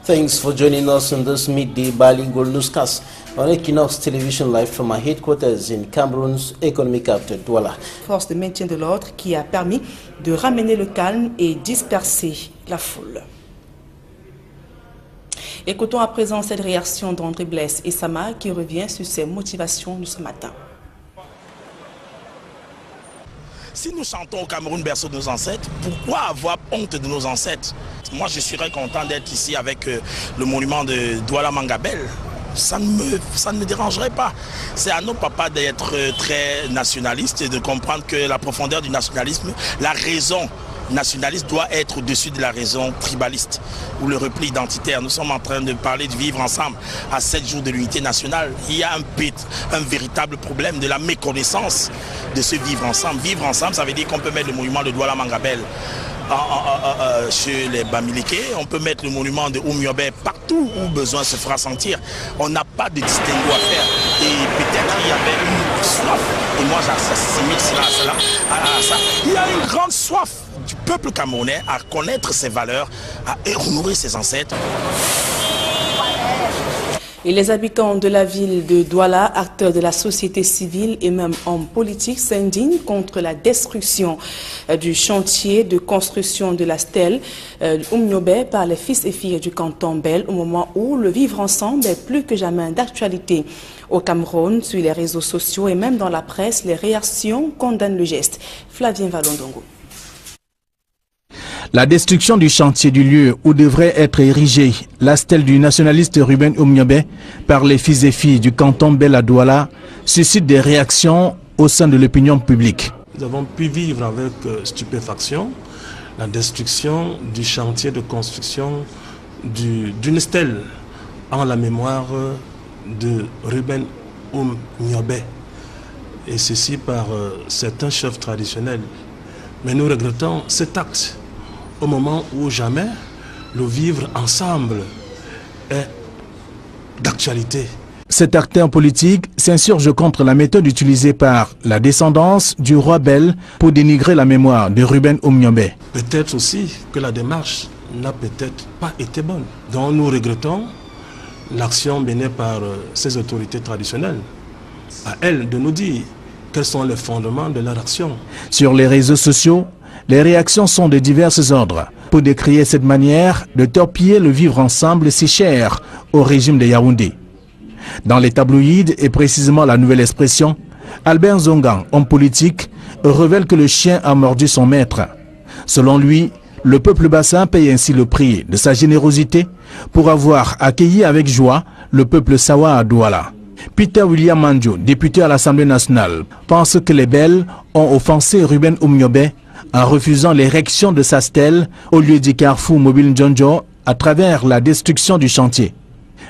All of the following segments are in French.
Thanks for joining us in this midday bilingual newscast on Equinox Television Live from our headquarters in Cameroon's economic capital, Douala. Force de maintien de l'ordre qui a permis de ramener le calme et disperser la foule. Écoutons à présent cette réaction d'André Blaise et Sama qui revient sur ses motivations de ce matin. Si nous chantons au Cameroun berceau de nos ancêtres, pourquoi avoir honte de nos ancêtres? Moi, je serais content d'être ici avec le monument de Douala Mangabel. Ça ne me dérangerait pas. C'est à nos papas d'être très nationalistes et de comprendre que la profondeur du nationalisme, la raison nationaliste doit être au-dessus de la raison tribaliste ou le repli identitaire. Nous sommes en train de parler de vivre ensemble à 7 jours de l'unité nationale. Il y a un véritable problème de la méconnaissance de ce vivre ensemble. Vivre ensemble, ça veut dire qu'on peut mettre le monument de Douala Mangabel chez les Bamileke, on peut mettre le monument de Oumyobé partout où besoin se fera sentir. On n'a pas de distinguo à faire. Et peut-être qu'il y avait une soif, et moi j'assimile cela à ça. Il y a une grande soif du peuple camerounais à connaître ses valeurs, à honorer ses ancêtres. Et les habitants de la ville de Douala, acteurs de la société civile et même hommes politiques, s'indignent contre la destruction du chantier de construction de la stèle Oumyobé par les fils et filles du canton Bel au moment où le vivre ensemble est plus que jamais d'actualité. Au Cameroun, sur les réseaux sociaux et même dans la presse, les réactions condamnent le geste. Flavien Valondongo. La destruction du chantier du lieu où devrait être érigée la stèle du nationaliste Ruben Oumyobé par les fils et filles du canton Bel à Douala suscite des réactions au sein de l'opinion publique. Nous avons pu vivre avec stupéfaction la destruction du chantier de construction d'une stèle en la mémoire de Ruben Oumyobé, et ceci par certains chefs traditionnels. Mais nous regrettons cet acte au moment où jamais le vivre ensemble est d'actualité. Cet acteur politique s'insurge contre la méthode utilisée par la descendance du roi Bel pour dénigrer la mémoire de Ruben Oumyobé. Peut-être aussi que la démarche n'a peut-être pas été bonne. Donc nous regrettons l'action menée par ces autorités traditionnelles. À elles de nous dire quels sont les fondements de leur action. Sur les réseaux sociaux, les réactions sont de divers ordres pour décrier cette manière de torpiller le vivre ensemble si cher au régime de Yaoundé. Dans les tabloïds et précisément la Nouvelle Expression, Albert Zongan, homme politique, révèle que le chien a mordu son maître. Selon lui, le peuple bassin paye ainsi le prix de sa générosité pour avoir accueilli avec joie le peuple Sawa à Douala. Peter William Manjo, député à l'Assemblée nationale, pense que les Bels ont offensé Ruben Oumyobé en refusant l'érection de sa stèle au lieu du carrefour mobile Njonjo à travers la destruction du chantier.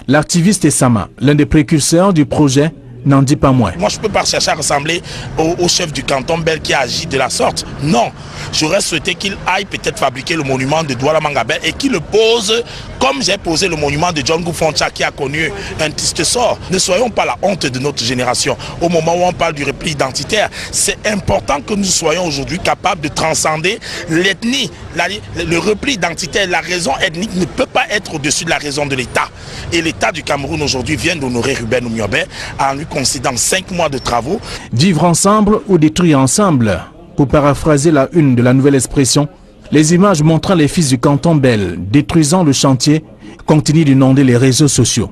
L'activiste Essama, l'un des précurseurs du projet, n'en dit pas moins. Moi, je ne peux pas chercher à ressembler au chef du canton Bel qui agit de la sorte. Non, j'aurais souhaité qu'il aille peut-être fabriquer le monument de Douala Mangabel et qu'il le pose comme j'ai posé le monument de John Goufoncha qui a connu un triste sort. Ne soyons pas la honte de notre génération. Au moment où on parle du repli identitaire, c'est important que nous soyons aujourd'hui capables de transcender l'ethnie. Le repli identitaire, la raison ethnique ne peut pas être au-dessus de la raison de l'État. Et l'État du Cameroun aujourd'hui vient d'honorer Ruben Oumyobé en lui concédant 5 mois de travaux. Vivre ensemble ou détruire ensemble, pour paraphraser la une de la Nouvelle Expression, les images montrant les fils du canton Bel détruisant le chantier continuent d'inonder les réseaux sociaux.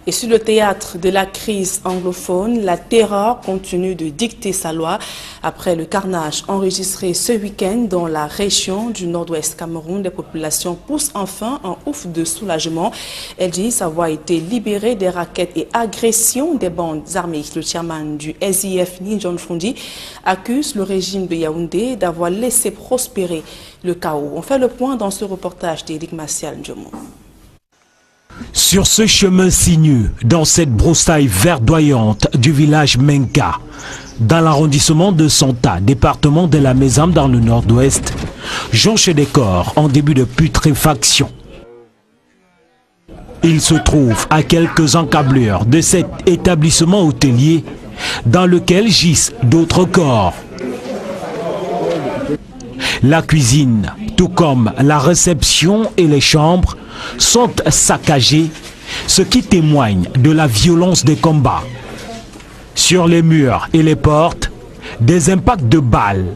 Et sur le théâtre de la crise anglophone, la terreur continue de dicter sa loi après le carnage enregistré ce week-end dans la région du nord-ouest Cameroun. Les populations poussent enfin un ouf de soulagement. Elles disent avoir été libérées des rackets et agressions des bandes armées. Le chairman du SIF, Ninjon Fundi, accuse le régime de Yaoundé d'avoir laissé prospérer le chaos. On fait le point dans ce reportage d'Éric Martial Ndjomo. Sur ce chemin sinueux, dans cette broussaille verdoyante du village Menka, dans l'arrondissement de Santa, département de la Mézam dans le nord-ouest, jonche des corps en début de putréfaction. Il se trouve à quelques encablures de cet établissement hôtelier dans lequel gisent d'autres corps. La cuisine, tout comme la réception et les chambres, sont saccagées, ce qui témoigne de la violence des combats. Sur les murs et les portes, des impacts de balles.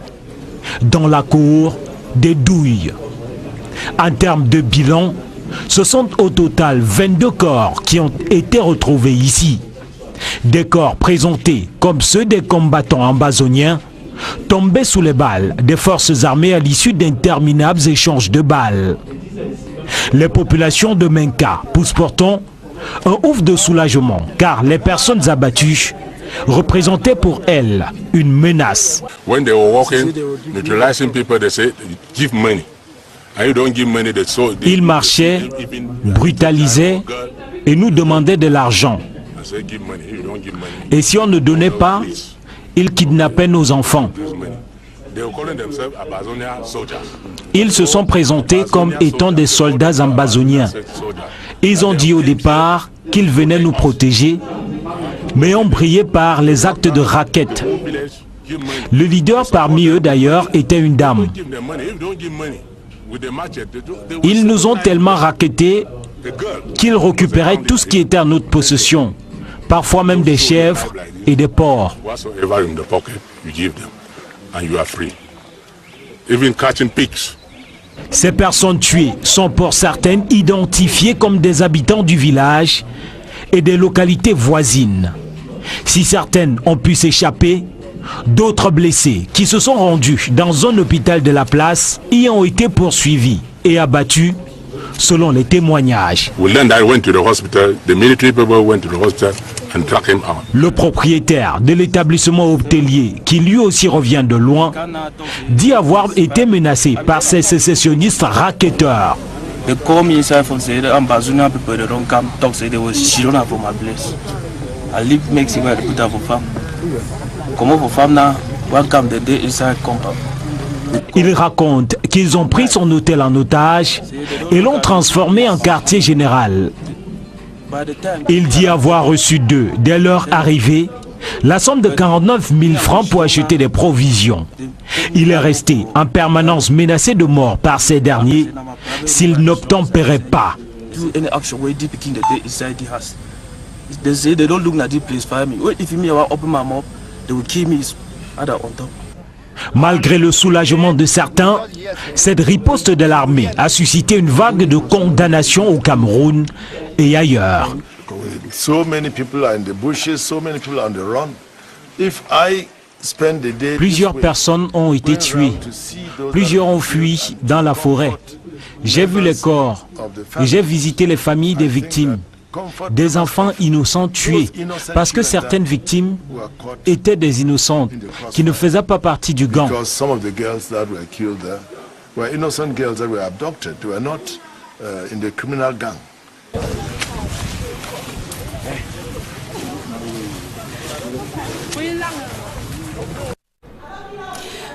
Dans la cour, des douilles. En termes de bilan, ce sont au total 22 corps qui ont été retrouvés ici. Des corps présentés comme ceux des combattants ambazoniens tombés sous les balles des forces armées à l'issue d'interminables échanges de balles. Les populations de Menka poussent pourtant un ouf de soulagement car les personnes abattues représentaient pour elles une menace. When they were walking, neutralizing people, they said, give money. And you don't give money, Ils marchaient, brutalisaient et nous demandaient de l'argent. Et si on ne donnait pas, ils kidnappaient nos enfants. Ils se sont présentés comme étant des soldats ambazoniens. Ils ont dit au départ qu'ils venaient nous protéger, mais ont brillé par les actes de racket. Le leader parmi eux d'ailleurs était une dame. Ils nous ont tellement rackettés qu'ils récupéraient tout ce qui était en notre possession, parfois même des chèvres et des porcs. Ces personnes tuées sont pour certaines identifiées comme des habitants du village et des localités voisines. Si certaines ont pu s'échapper, d'autres blessés qui se sont rendus dans un hôpital de la place y ont été poursuivis et abattus selon les témoignages. Le propriétaire de l'établissement hôtelier, qui lui aussi revient de loin, dit avoir été menacé par ces sécessionnistes racketteurs. Il raconte qu'ils ont pris son hôtel en otage et l'ont transformé en quartier général. Il dit avoir reçu d'eux, dès leur arrivée, la somme de 49 000 francs pour acheter des provisions. Il est resté en permanence menacé de mort par ces derniers s'il n'obtempérait pas. Malgré le soulagement de certains, cette riposte de l'armée a suscité une vague de condamnation au Cameroun et ailleurs. Plusieurs personnes ont été tuées, plusieurs ont fui dans la forêt. J'ai vu les corps et j'ai visité les familles des victimes. Des enfants innocents tués parce que certaines victimes étaient des innocentes qui ne faisaient pas partie du gang.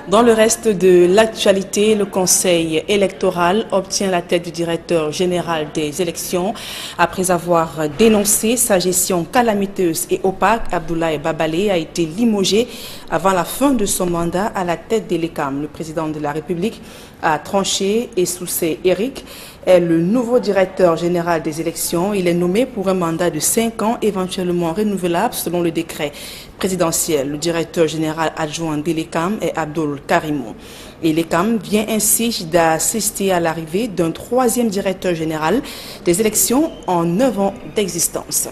Dans le reste de l'actualité, le Conseil électoral obtient la tête du directeur général des élections. Après avoir dénoncé sa gestion calamiteuse et opaque, Abdoulaye Babalé a été limogé avant la fin de son mandat à la tête de l'ECAM. Le président de la République a tranché et Soussé Eric est le nouveau directeur général des élections. Il est nommé pour un mandat de 5 ans, éventuellement renouvelable selon le décret présidentiel. Le directeur général adjoint de l'ECAM est Abdoul Karimou. Et l'ECAM vient ainsi d'assister à l'arrivée d'un 3e directeur général des élections en 9 ans d'existence.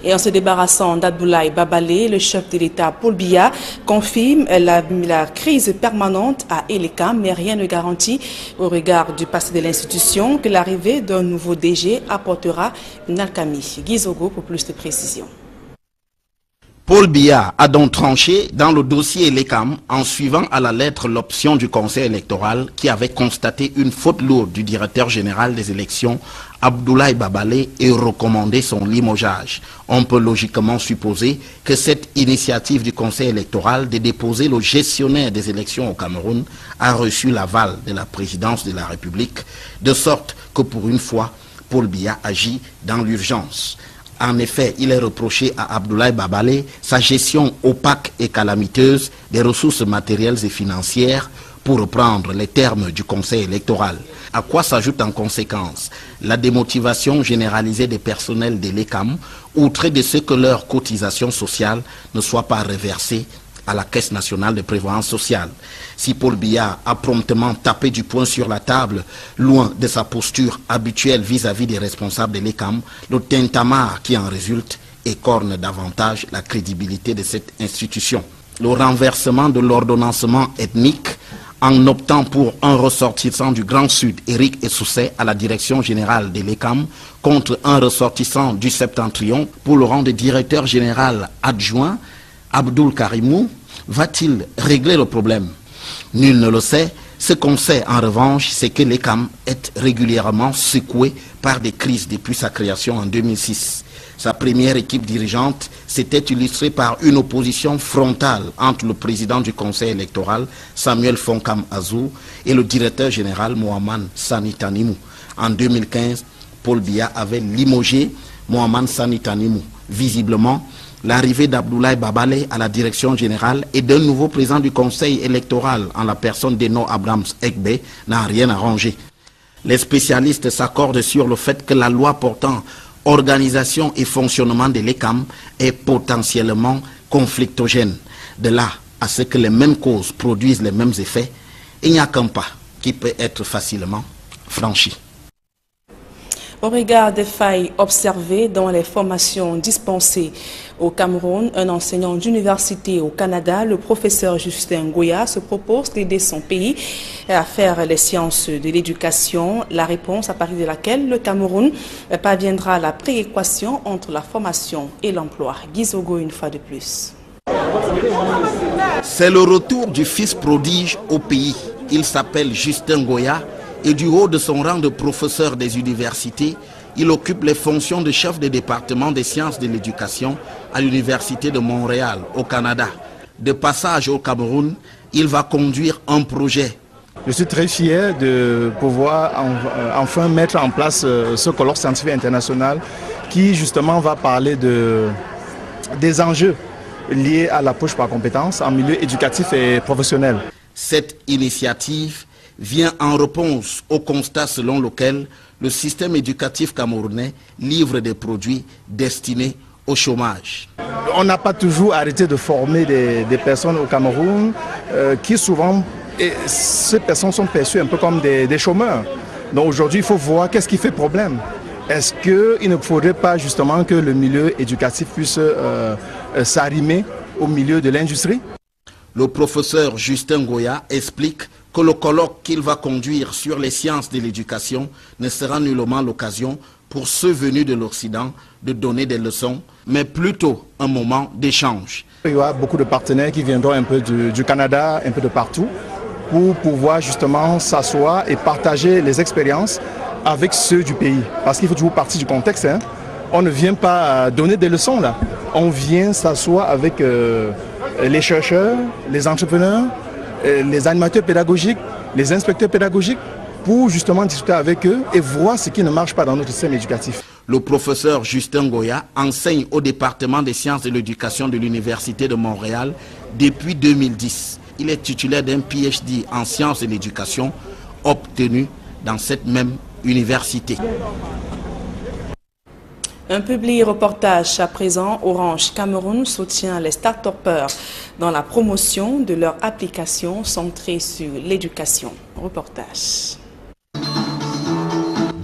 Et en se débarrassant d'Abdoulaye Babalé, le chef de l'État Paul Biya confirme la crise permanente à l'ECAM, mais rien ne garantit au regard du passé de l'institution que l'arrivée d'un nouveau DG apportera une alchimie. Guy Zogo pour plus de précisions. Paul Biya a donc tranché dans le dossier l'ECAM en suivant à la lettre l'option du Conseil électoral qui avait constaté une faute lourde du directeur général des élections, Abdoulaye Babalé, et recommandé son limogeage. On peut logiquement supposer que cette initiative du Conseil électoral de déposer le gestionnaire des élections au Cameroun a reçu l'aval de la présidence de la République, de sorte que pour une fois, Paul Biya agit dans l'urgence. En effet, il est reproché à Abdoulaye Babalé sa gestion opaque et calamiteuse des ressources matérielles et financières pour reprendre les termes du Conseil électoral. À quoi s'ajoute en conséquence la démotivation généralisée des personnels de l'ECAM, outrés de ce que leurs cotisations sociales ne soient pas reversées à la Caisse nationale de prévoyance sociale. Si Paul Biya a promptement tapé du poing sur la table, loin de sa posture habituelle vis-à-vis des responsables de l'ECAM, le tintamarre qui en résulte écorne davantage la crédibilité de cette institution. Le renversement de l'ordonnancement ethnique en optant pour un ressortissant du Grand Sud, Éric Essousset, à la direction générale de l'ECAM, contre un ressortissant du Septentrion pour le rang de directeur général adjoint, Abdoul Karimou, va-t-il régler le problème? Nul ne le sait. Ce qu'on sait en revanche, c'est que l'ECAM est régulièrement secoué par des crises depuis sa création en 2006. Sa première équipe dirigeante s'était illustrée par une opposition frontale entre le président du conseil électoral, Samuel Fonkam Azou, et le directeur général Mohamed Sani Tanimou. En 2015, Paul Biya avait limogé Mohamed Sani Tanimou. Visiblement, l'arrivée d'Abdoulaye Babale à la direction générale et d'un nouveau président du conseil électoral en la personne d'Eno Abrams Ekbe n'a rien arrangé. Les spécialistes s'accordent sur le fait que la loi portant organisation et fonctionnement de l'ECAM est potentiellement conflictogène. De là à ce que les mêmes causes produisent les mêmes effets, il n'y a qu'un pas qui peut être facilement franchi. Au regard des failles observées dans les formations dispensées au Cameroun, un enseignant d'université au Canada, le professeur Justin Ngoya, se propose d'aider son pays à faire les sciences de l'éducation, la réponse à partir de laquelle le Cameroun parviendra à la prééquation entre la formation et l'emploi. Gizogo une fois de plus. C'est le retour du fils prodige au pays. Il s'appelle Justin Ngoya. Et du haut de son rang de professeur des universités, il occupe les fonctions de chef de département des sciences de l'éducation à l'Université de Montréal, au Canada. De passage au Cameroun, il va conduire un projet. Je suis très fier de pouvoir enfin mettre en place ce colloque scientifique international qui justement va parler des enjeux liés à l'approche par compétences en milieu éducatif et professionnel. Cette initiative vient en réponse au constat selon lequel le système éducatif camerounais livre des produits destinés au chômage. On n'a pas toujours arrêté de former des personnes au Cameroun qui souvent, ces personnes sont perçues un peu comme des chômeurs. Donc aujourd'hui, il faut voir qu'est-ce qui fait problème. Est-ce qu'il ne faudrait pas justement que le milieu éducatif puisse s'arrimer au milieu de l'industrie? Le professeur Justin Ngoya explique que le colloque qu'il va conduire sur les sciences de l'éducation ne sera nullement l'occasion pour ceux venus de l'Occident de donner des leçons, mais plutôt un moment d'échange. Il y aura beaucoup de partenaires qui viendront un peu du Canada, un peu de partout, pour pouvoir justement s'asseoir et partager les expériences avec ceux du pays. Parce qu'il faut toujours partir du contexte. Hein. On ne vient pas donner des leçons là. On vient s'asseoir avec les chercheurs, les entrepreneurs, les animateurs pédagogiques, les inspecteurs pédagogiques, pour justement discuter avec eux et voir ce qui ne marche pas dans notre système éducatif. Le professeur Justin Ngoya enseigne au département des sciences de l'éducation de l'Université de Montréal depuis 2010. Il est titulaire d'un PhD en sciences de l'éducation obtenu dans cette même université. Un public reportage à présent. Orange Cameroun soutient les start-upers dans la promotion de leur application centrée sur l'éducation. Reportage.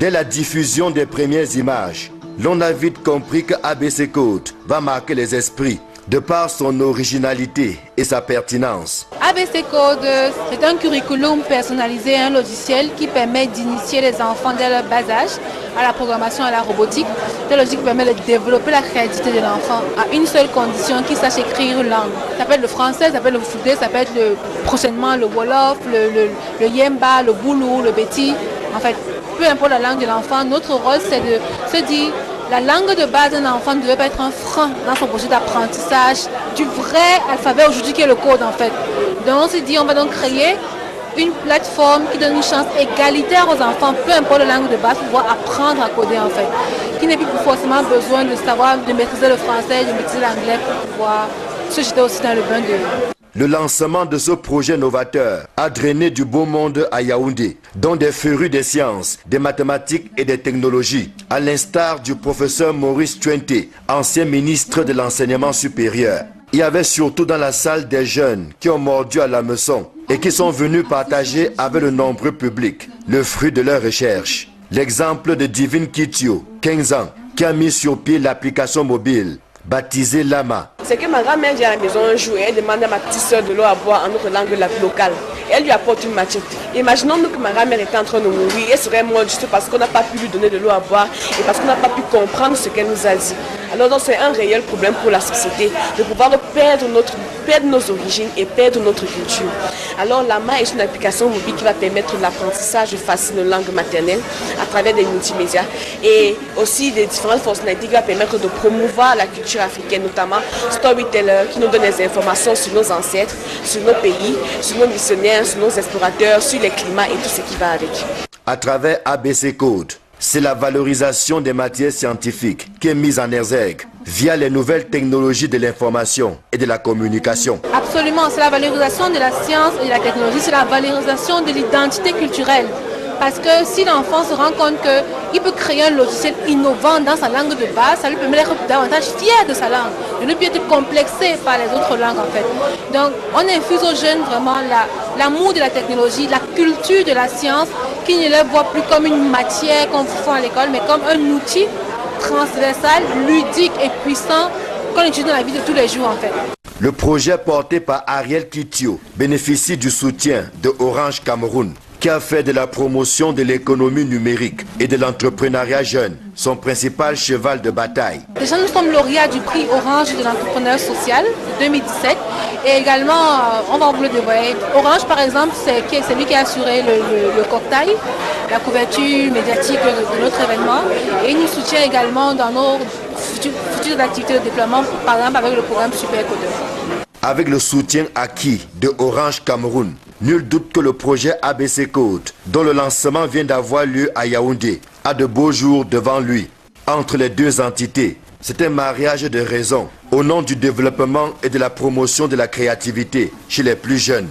Dès la diffusion des premières images, l'on a vite compris que ABC Code va marquer les esprits de par son originalité et sa pertinence. ABC Code, c'est un curriculum personnalisé, un logiciel qui permet d'initier les enfants dès leur bas âge à la programmation et à la robotique. C'est logique qui permet de développer la créativité de l'enfant à une seule condition, qu'il sache écrire une langue. Ça peut être le français, ça peut être le foudé, ça peut être prochainement le wolof, le yemba, le boulou, le beti. En fait, peu importe la langue de l'enfant, notre rôle c'est de se dire la langue de base d'un enfant ne devait pas être un frein dans son projet d'apprentissage du vrai alphabet aujourd'hui qui est le code en fait. Donc on s'est dit on va donc créer une plateforme qui donne une chance égalitaire aux enfants, peu importe la langue de base, pour pouvoir apprendre à coder en fait. Qui n'est plus forcément besoin de savoir, de maîtriser le français, de maîtriser l'anglais pour pouvoir se jeter aussi dans le bain de... Le lancement de ce projet novateur a drainé du beau monde à Yaoundé, dont des férus des sciences, des mathématiques et des technologies, à l'instar du professeur Maurice Tuenté, ancien ministre de l'enseignement supérieur. Il y avait surtout dans la salle des jeunes qui ont mordu à l'hameçon et qui sont venus partager avec le nombreux public le fruit de leurs recherches. L'exemple de Divine Kitio, 15 ans, qui a mis sur pied l'application mobile baptisée Lama. C'est que ma grand-mère vient à la maison un jour et elle demande à ma petite soeur de l'eau à boire en notre langue locale. Et elle lui apporte une machette. Imaginons-nous que ma grand-mère était en train de mourir. Elle serait morte juste parce qu'on n'a pas pu lui donner de l'eau à boire et parce qu'on n'a pas pu comprendre ce qu'elle nous a dit. Alors c'est un réel problème pour la société de pouvoir perdre nos origines et perdre notre culture. Alors Lama est une application mobile qui va permettre l'apprentissage facile de langue maternelle à travers des multimédias et aussi des différentes fonctionnalités qui va permettre de promouvoir la culture africaine, notamment Storyteller qui nous donne des informations sur nos ancêtres, sur nos pays, sur nos missionnaires, sur nos explorateurs, sur les climats et tout ce qui va avec. À travers ABC Code, c'est la valorisation des matières scientifiques qui est mise en exergue via les nouvelles technologies de l'information et de la communication. Absolument, c'est la valorisation de la science et de la technologie, c'est la valorisation de l'identité culturelle. Parce que si l'enfant se rend compte qu'il peut créer un logiciel innovant dans sa langue de base, ça lui permet d'être davantage fier de sa langue, de ne plus être complexé par les autres langues en fait. Donc on infuse aux jeunes vraiment l'amour de la technologie, la culture de la science, qui ne le voit plus comme une matière qu'on fait à l'école, mais comme un outil transversal, ludique et puissant qu'on utilise dans la vie de tous les jours en fait. Le projet porté par Ariel Kitio bénéficie du soutien de Orange Cameroun, qui a fait de la promotion de l'économie numérique et de l'entrepreneuriat jeune son principal cheval de bataille. Déjà, nous sommes lauréats du prix Orange de l'entrepreneuriat social de 2017 et également, on va vous le dévoiler. Orange, par exemple, c'est lui qui a assuré le cocktail, la couverture médiatique de notre événement et il nous soutient également dans nos futures activités de déploiement, par exemple avec le programme Super Codeur. Avec le soutien acquis de Orange Cameroun, nul doute que le projet ABC Code, dont le lancement vient d'avoir lieu à Yaoundé, a de beaux jours devant lui. Entre les deux entités, c'est un mariage de raison au nom du développement et de la promotion de la créativité chez les plus jeunes.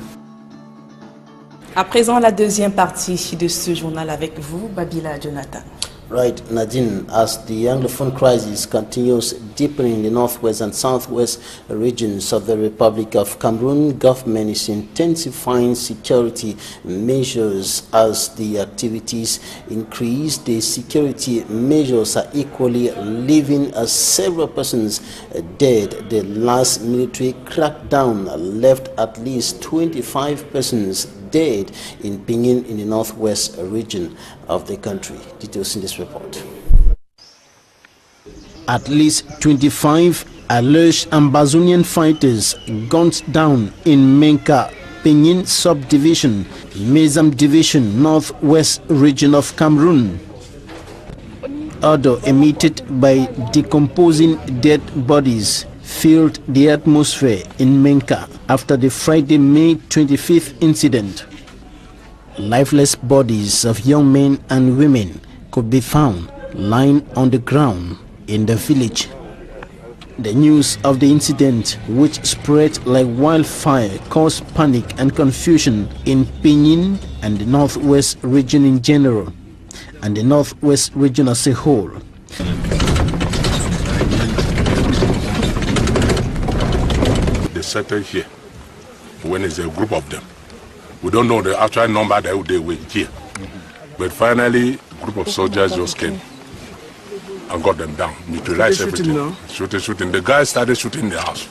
À présent, la deuxième partie de ce journal avec vous, Babila Jonathan. Right, Nadine, as the Anglophone crisis continues deepening in the northwest and southwest regions of the Republic of Cameroon, government is intensifying security measures as the activities increase. The security measures are equally leaving several persons dead. The last military crackdown left at least 25 persons dead in Pinyin in the northwest region of the country. Details in this report. At least 25 alleged Ambazonian fighters gunned down in Menka, Pinyin subdivision, Mezam division, northwest region of Cameroon. Odor emitted by decomposing dead bodies filled the atmosphere in Menka after the Friday, May 25th incident. Lifeless bodies of young men and women could be found lying on the ground in the village. The news of the incident, which spread like wildfire, caused panic and confusion in Pinyin and the northwest region in general, and the northwest region as a whole. They settled here when it's a group of them. We don't know the actual number that they were here. But finally, a group of soldiers just came and got them down, neutralized everything. Shooting. The guys started shooting the house.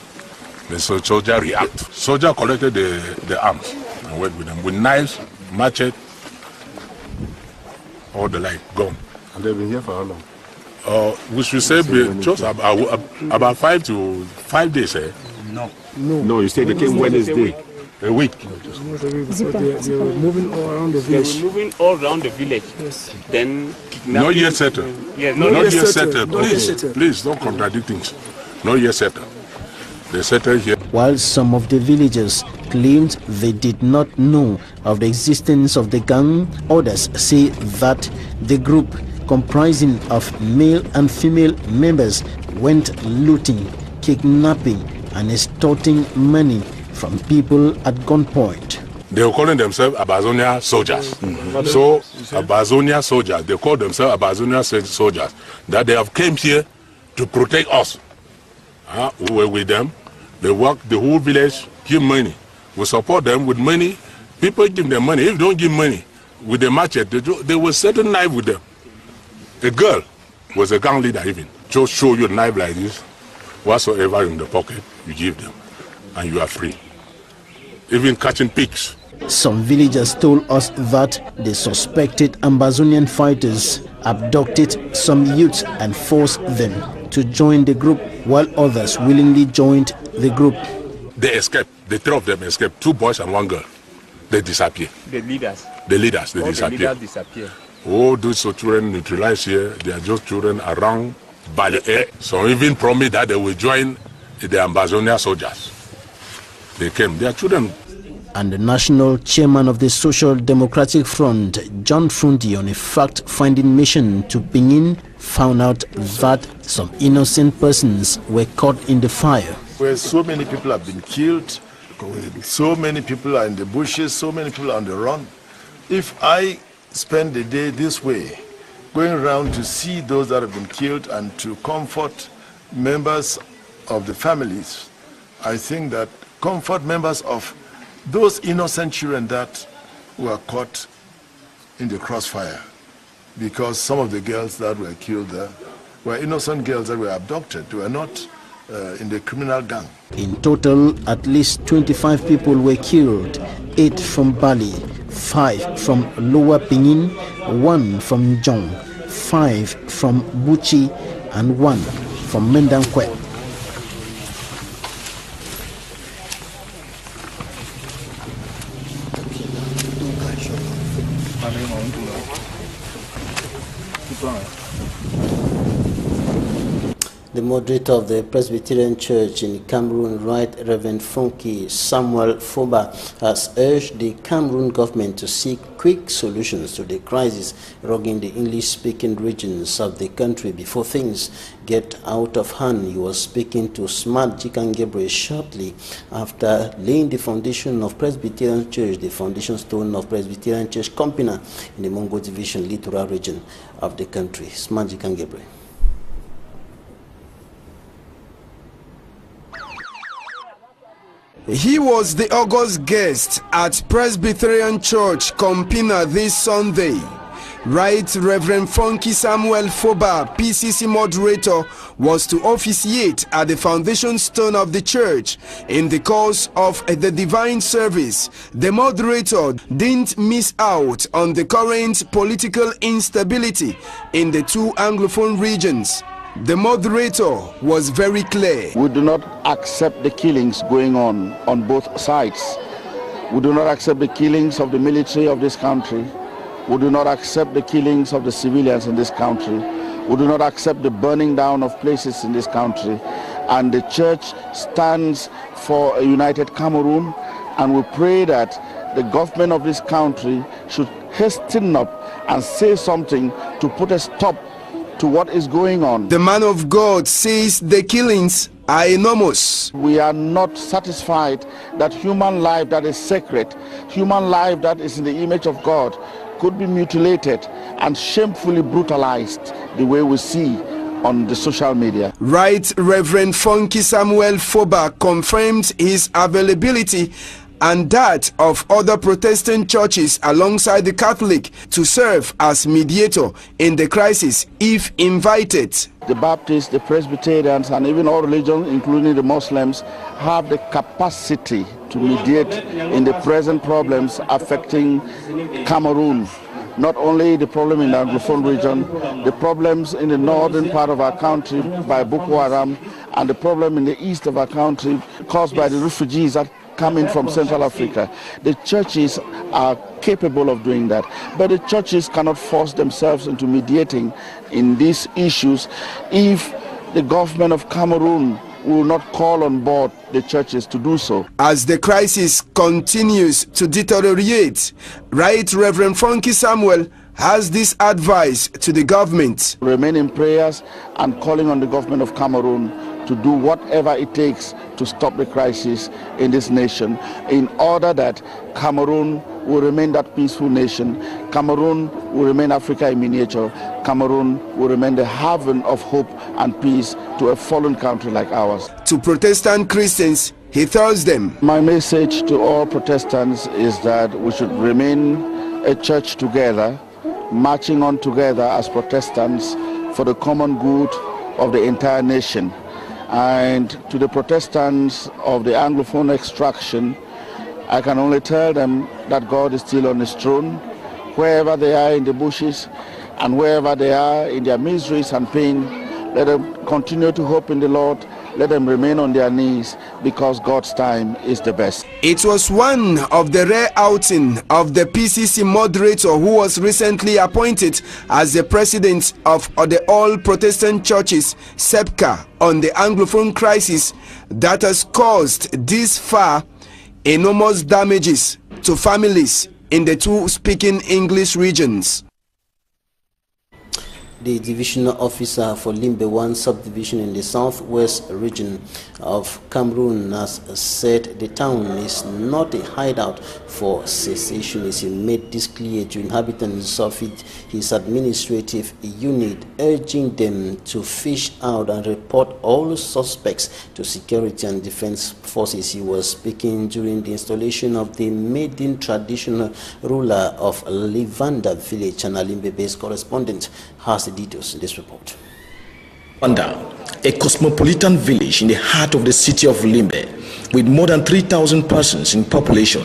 The soldier reacted. Soldier collected the arms and went with them. With knives, machete, all the like, gone. And they've been here for how long? We should say just about 5 days. No, you said they came Wednesday. A week. They were moving all around the village. They were moving all around the village. Yes. Then not yet settled. Yes, not yet settled. Please don't contradict things. Not yet settled. They settled here. While some of the villagers claimed they did not know of the existence of the gang, others say that the group, comprising of male and female members, went looting, kidnapping and extorting money from people at gunpoint. They were calling themselves Abazonia soldiers. So, Abazonia soldiers, they call themselves Abazonia soldiers, that they have came here to protect us. We were with them. They work the whole village, give money. We support them with money. People give them money. If you don't give money, with the machete, they will set a knife with them. A girl was a gang leader even. Just show you a knife like this, whatsoever in the pocket, you give them, and you are free. Even catching pigs. Some villagers told us that the suspected Ambazonian fighters abducted some youths and forced them to join the group, while others willingly joined the group. They escaped. The three of them escaped. 2 boys and 1 girl. They disappeared. The leaders? The leaders, they disappeared. The leaders disappear. Oh, those children neutralized here. They are just children around by the air. Some even promised that they will join the Ambazonia soldiers. They came. They are children. And the national chairman of the Social Democratic Front, John Fundi, on a fact-finding mission to Benin, found out that some innocent persons were caught in the fire. Where so many people have been killed, so many people are in the bushes, so many people are on the run. If I spend the day this way, going around to see those that have been killed and to comfort members of the families, I think that comfort members of those innocent children that were caught in the crossfire, because some of the girls that were killed there were innocent girls that were abducted. They were not in the criminal gang. In total, at least 25 people were killed, 8 from Bali, 5 from Lower Benin, 1 from Jong, 5 from Buchi, and 1 from Mendankwe. The moderator of the Presbyterian Church in Cameroon, Right Reverend Funky Samuel Foba, has urged the Cameroon government to seek quick solutions to the crisis rocking the English-speaking regions of the country before things get out of hand. He was speaking to Smart Jikangebre shortly after laying the foundation of Presbyterian Church, the foundation stone of Presbyterian Church Compina in the Mongo Division littoral region of the country. Smart Jikangebre. He was the August guest at Presbyterian Church Compina this Sunday. Right Reverend Funky Samuel Foba, PCC moderator, was to officiate at the foundation stone of the church. In the course of the divine service, the moderator didn't miss out on the current political instability in the 2 Anglophone regions. The moderator was very clear. We do not accept the killings going on both sides. We do not accept the killings of the military of this country. We do not accept the killings of the civilians in this country. We do not accept the burning down of places in this country. And the church stands for a united Cameroon, and we pray that the government of this country should hasten up and say something to put a stop to what is going on. The man of God says the killings are enormous. We are not satisfied that human life that is sacred, human life that is in the image of God, could be mutilated and shamefully brutalized the way we see on the social media. Right Reverend Funky Samuel Foba confirmed his availability and that of other Protestant churches alongside the Catholic to serve as mediator in the crisis if invited. The Baptists, the Presbyterians, and even all religions, including the Muslims, have the capacity to mediate in the present problems affecting Cameroon. Not only the problem in the Anglophone region, the problems in the northern part of our country by Boko Haram, and the problem in the east of our country caused by the refugees that coming from Central Africa. The churches are capable of doing that, but the churches cannot force themselves into mediating in these issues if the government of Cameroon will not call on board the churches to do so. As the crisis continues to deteriorate, Right Reverend Funky Samuel has this advice to the government. Remain in prayers and calling on the government of Cameroon to do whatever it takes to stop the crisis in this nation, in order that Cameroon will remain that peaceful nation. Cameroon will remain Africa in miniature. Cameroon will remain the haven of hope and peace to a fallen country like ours. To Protestant Christians, he tells them, my message to all Protestants is that we should remain a church together, marching on together as Protestants for the common good of the entire nation. And to the Protestants of the Anglophone extraction, I can only tell them that God is still on his throne, wherever they are in the bushes and wherever they are in their miseries and pain. Let them continue to hope in the Lord. Let them remain on their knees, because God's time is the best. It was one of the rare outing of the PCC moderator who was recently appointed as the president of the All Protestant Churches, SEPCA, on the Anglophone crisis that has caused this far enormous damages to families in the two speaking English regions. The divisional officer for Limbe 1 subdivision in the southwest region of Cameroon has said the town is not a hideout for secessionists. He made this clear to inhabitants of his administrative unit, urging them to fish out and report all suspects to security and defense forces. He was speaking during the installation of the maiden traditional ruler of Livanda village, and a Limbe-based correspondent has the details in this report. Livanda, a cosmopolitan village in the heart of the city of Limbe, with more than 3,000 persons in population,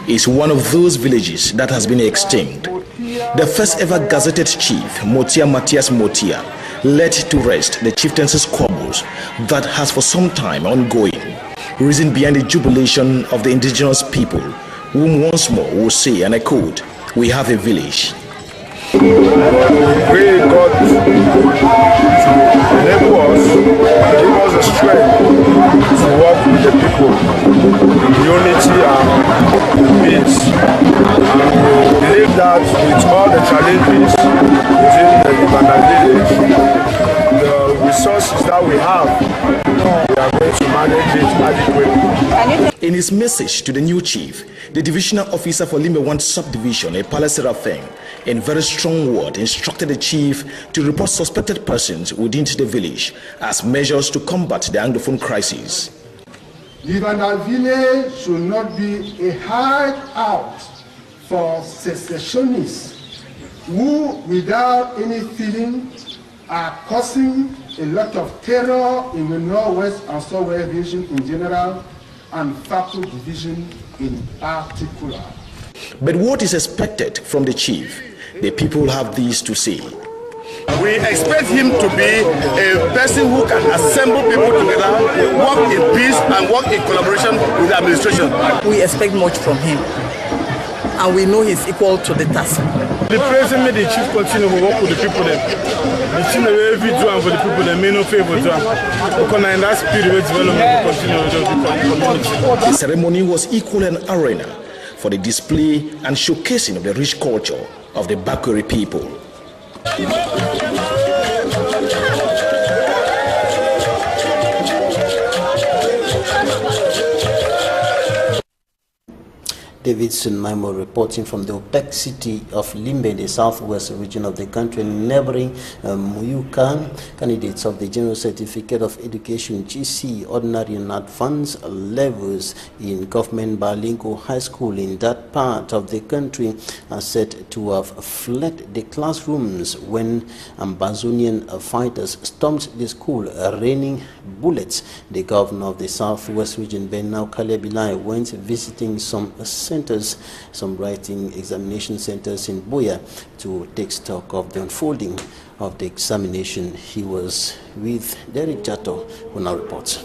is one of those villages that has been extinct. The first ever gazetted chief, Motia Matthias Motia, led to rest the chieftain's squabbles that has for some time ongoing, reason behind the jubilation of the indigenous people, whom once more will say, and I quote, "We have a village." Pray God to enable us, give us the strength to work with the people in unity and peace. And we believe that with all the challenges within the Livanda village, the resources that we have, we are going to manage it adequately. In his message to the new chief, the divisional officer for Limbe 1 subdivision, Epala Seraphim, in very strong word, instructed the chief to report suspected persons within the village as measures to combat the Anglophone crisis. Livanda village should not be a hideout for secessionists who, without any feeling, are causing a lot of terror in the Northwest and Southwest region in general, and Faku division in particular. But what is expected from the chief? The people have this to say. We expect him to be a person who can assemble people together, work in peace and work in collaboration with the administration. We expect much from him, and we know he's equal to the task. The president, the chief, continue to work with the people there. The team every do and for the people, they may not favor to them. Because in that spirit of development, we continue with the community. The ceremony was equally an arena for the display and showcasing of the rich culture of the Bakuri people. Davidson Maimo reporting from the OPEC city of Limbe in the southwest region of the country, neighboring Muyuka. Candidates of the General Certificate of Education GC ordinary and advanced levels in government bilingual high school in that part of the country are said to have fled the classrooms when Ambazonian fighters stormed the school, raining bullets. The governor of the southwest region, Benau Kalebilai, went visiting some writing examination centers in Buea to take stock of the unfolding of the examination. He was with Derek Jato, who now reports.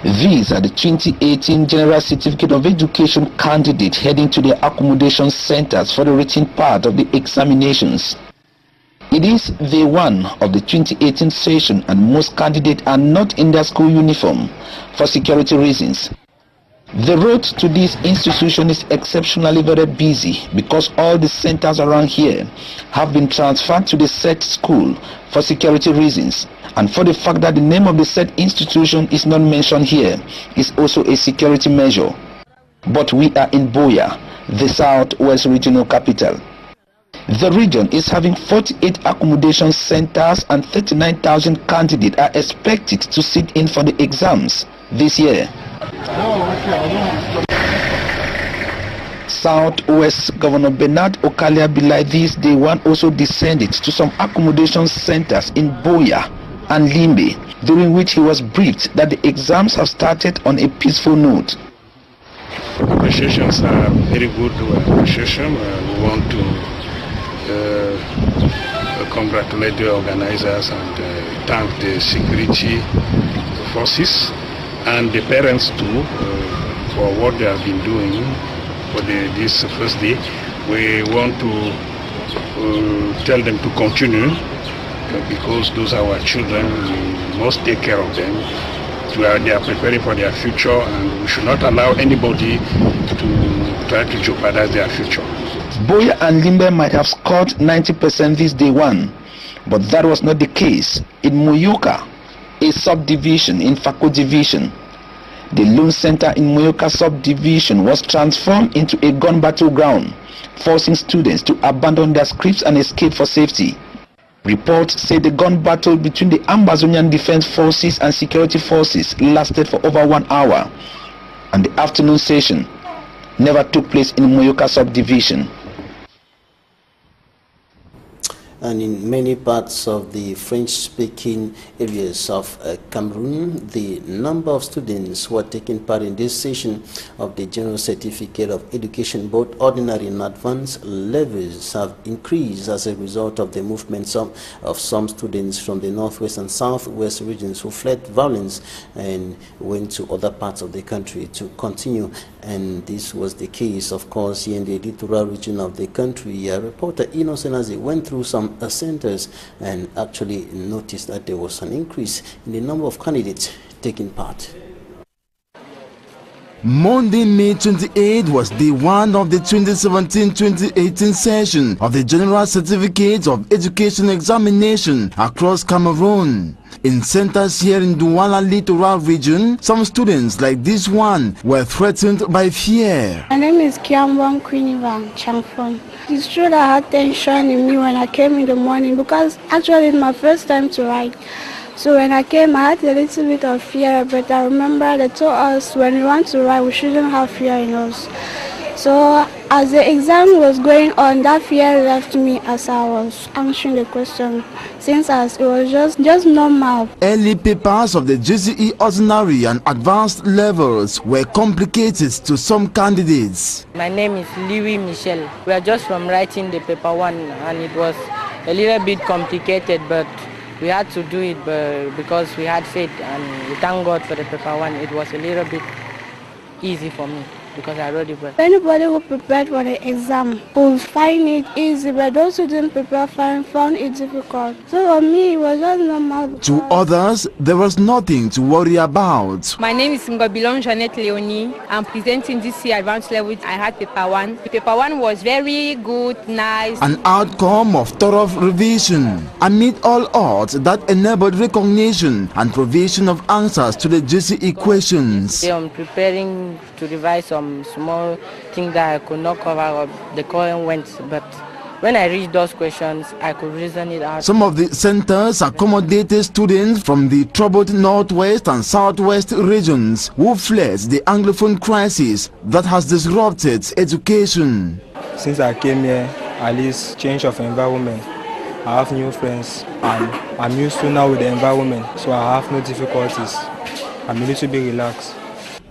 These are the 2018 General Certificate of Education candidates heading to the accommodation centers for the written part of the examinations. It is day one of the 2018 session, and most candidates are not in their school uniform for security reasons. The road to this institution is exceptionally very busy because all the centers around here have been transferred to the said school for security reasons, and for the fact that the name of the said institution is not mentioned here is also a security measure. But we are in Buea, the southwest regional capital. The region is having 48 accommodation centers and 39,000 candidates are expected to sit in for the exams this year. Southwest Governor Bernard Okalia Bilai this day one also descended to some accommodation centers in Buea and Limbe, during which he was briefed that the exams have started on a peaceful note. Appreciations are very good appreciation. We want to congratulate the organizers and thank the security forces and the parents too for what they have been doing for this first day. We want to tell them to continue because those are our children. We must take care of them. They are preparing for their future, and we should not allow anybody to try to jeopardize their future. Buea and Limbe might have scored 90% this day one, but that was not the case in Muyoka, a subdivision in Fako division. The Loan Center in Muyoka subdivision was transformed into a gun battleground, forcing students to abandon their scripts and escape for safety. Reports say the gun battle between the Ambazonian Defense Forces and security forces lasted for over 1 hour, and the afternoon session never took place in Muyoka subdivision. And in many parts of the French-speaking areas of Cameroon, the number of students who are taking part in this session of the General Certificate of Education, both ordinary and advanced levels, have increased as a result of the movement of some students from the northwest and southwest regions who fled violence and went to other parts of the country to continue. And this was the case, of course, here in the littoral region of the country. Reporter Innocent Aze went through some centers and actually noticed that there was an increase in the number of candidates taking part. Monday, May 28 was day one of the 2017-2018 session of the General Certificate of Education examination across Cameroon. In centers here in Douala Littoral region, some students like this one were threatened by fear. My name is Kiambon Quinivan Changfon. It's true that I had tension in me when I came in the morning because actually it's my first time to write. So when I came, I had a little bit of fear, but I remember they told us when we want to write, we shouldn't have fear in us. So as the exam was going on, that fear left me as I was answering the question, since as it was just normal. Early papers of the GCE ordinary and advanced levels were complicated to some candidates. My name is Louis Michel. We are just from writing the paper one, and it was a little bit complicated, but we had to do it because we had faith, and we thank God for the paper one. It was a little bit easy for me because I wrote it well. Anybody who prepared for the exam will find it easy, but those who didn't prepare found it difficult. So for me, it was just normal. To others, there was nothing to worry about. My name is Ngobilon Jeanette Leonie. I'm presenting this year advanced level. I had paper one. The paper one was very good, nice. An outcome of thorough revision amid all odds that enabled recognition and provision of answers to the GCE questions. I'm preparing to revise some small things that I could not cover up. The current went, but when I read those questions, I could reason it out. Some of the centers accommodated students from the troubled northwest and southwest regions who fled the Anglophone crisis that has disrupted education. Since I came here, at least change of environment. I have new friends and I'm used to now with the environment, so I have no difficulties. I'm a little bit relaxed.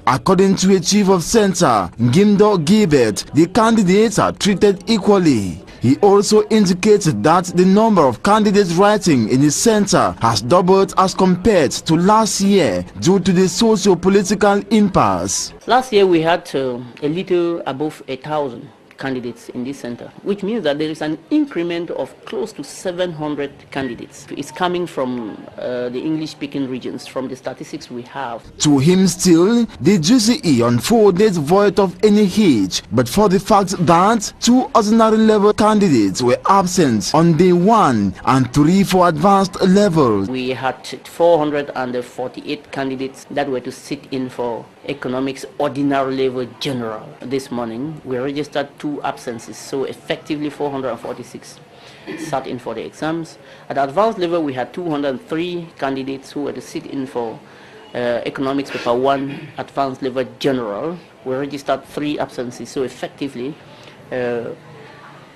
According to a chief of center, Gimdo Gilbert, the candidates are treated equally. He also indicated that the number of candidates writing in his center has doubled as compared to last year due to the socio-political impasse. Last year we had a little above 1,000 candidates in this center, which means that there is an increment of close to 700 candidates. It's coming from the English-speaking regions, from the statistics we have. To him still, the GCE unfolded void of any age, but for the fact that 2 ordinary level candidates were absent on day 1 and 3 for advanced levels. We had 448 candidates that were to sit in for economics ordinary level general. This morning we registered 2 absences, so effectively 446 sat in for the exams. At advanced level we had 203 candidates who were to sit in for economics paper 1 advanced level general. We registered 3 absences, so effectively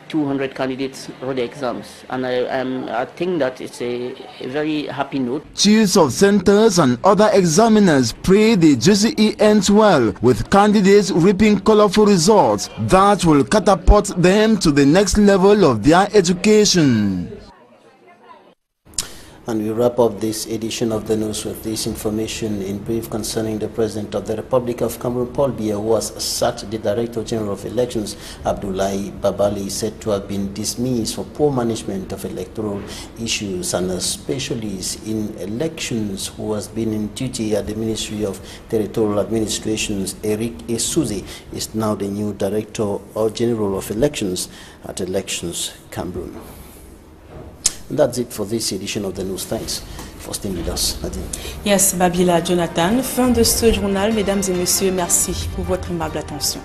200 candidates wrote the exams, and I think that it's a very happy note. Chiefs of centers and other examiners pray the GCE ends well, with candidates reaping colorful results that will catapult them to the next level of their education. And we wrap up this edition of the news with this information in brief concerning the President of the Republic of Cameroon, Paul Biya, who has sacked the Director General of Elections, Abdoulaye Babali, said to have been dismissed for poor management of electoral issues, and a specialist in elections who has been in duty at the Ministry of Territorial Administrations, Eric Esuze, is now the new Director General of Elections at Elections Cameroon. And that's it for this edition of the news. Thanks for staying with us. Nadine. Yes, Babila Jonathan. Fin de ce journal, mesdames et messieurs. Merci pour votre aimable attention.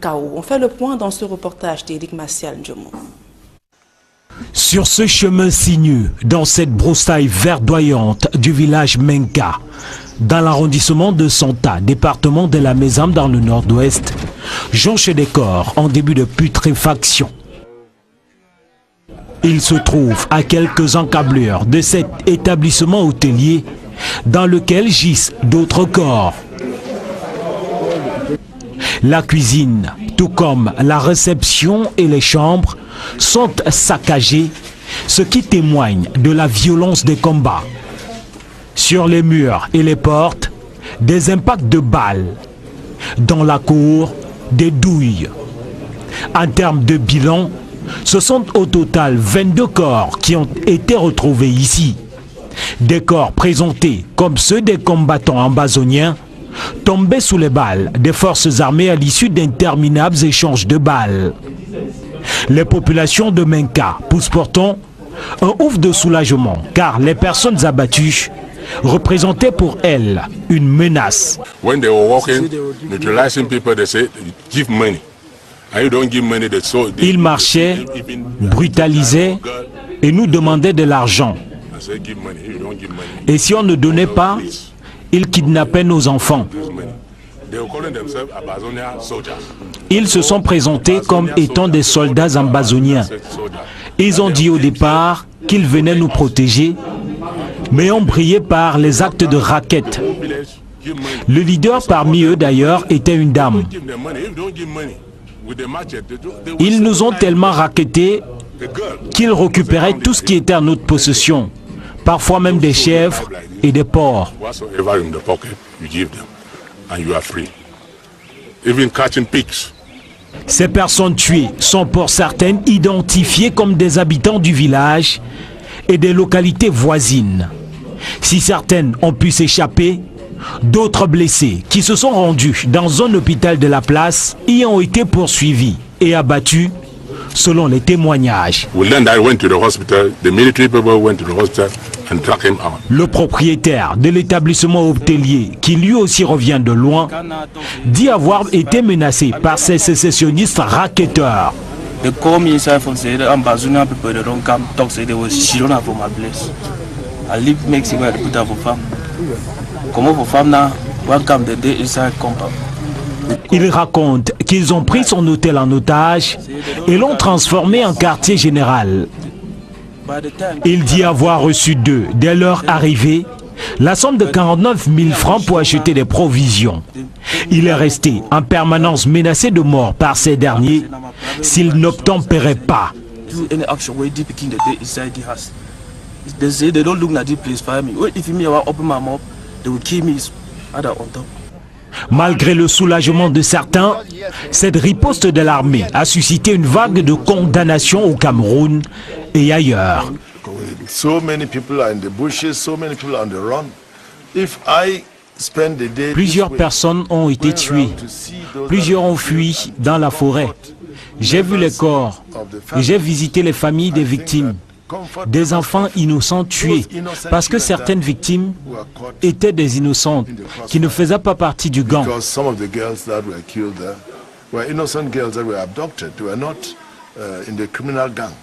On fait le point dans ce reportage d'Éric Martial Ndjomo. Sur ce chemin sinueux, dans cette broussaille verdoyante du village Menka, dans l'arrondissement de Santa, département de la Mézame dans le nord-ouest, jonche des corps en début de putréfaction. Il se trouve à quelques encablures de cet établissement hôtelier dans lequel gisent d'autres corps. La cuisine, tout comme la réception et les chambres, sont saccagées, ce qui témoigne de la violence des combats. Sur les murs et les portes, des impacts de balles. Dans la cour, des douilles. En termes de bilan, ce sont au total 22 corps qui ont été retrouvés ici. Des corps présentés comme ceux des combattants ambazoniens, tombés sous les balles des forces armées à l'issue d'interminables échanges de balles. Les populations de Menka poussent pourtant un ouf de soulagement, car les personnes abattues représentaient pour elles une menace. When they were walking, neutralizing people, they said, give money. And you don't give money, Ils marchaient, brutalisaient et nous demandaient de l'argent. Et si on ne donnait pas, ils kidnappaient nos enfants. Ils se sont présentés comme étant des soldats ambazoniens. Ils ont dit au départ qu'ils venaient nous protéger, mais ont brillé par les actes de racket. Le leader parmi eux d'ailleurs était une dame. Ils nous ont tellement rackettés qu'ils récupéraient tout ce qui était en notre possession, parfois même des chèvres et des porcs. Ces personnes tuées sont pour certaines identifiées comme des habitants du village et des localités voisines. Si certaines ont pu s'échapper, d'autres blessés qui se sont rendus dans un hôpital de la place y ont été poursuivis et abattus selon les témoignages. Le propriétaire de l'établissement hôtelier, qui lui aussi revient de loin, dit avoir été menacé par ces sécessionnistes racketteurs. Il raconte qu'ils ont pris son hôtel en otage et l'ont transformé en quartier général. Il dit avoir reçu d'eux, dès leur arrivée, la somme de 49 000 francs pour acheter des provisions. Il est resté en permanence menacé de mort par ces derniers s'il n'obtempérait pas. They say they don't look like this place for me. If me I open my mouth, they will kill me. On top. Malgré le soulagement de certains, cette riposte de l'armée a suscité une vague de condamnation au Cameroun et ailleurs. So many people are in the bushes, so many people are on the run. If I spend the day Plusieurs personnes ont été tuées. Plusieurs ont fui dans la forêt. J'ai vu les corps et j'ai visité les familles des victimes. Des enfants innocents tués parce que certaines victimes étaient des innocentes qui ne faisaient pas partie du gang. Some of the girls that were killed there were innocent girls that were abducted. They were not in the criminal gang.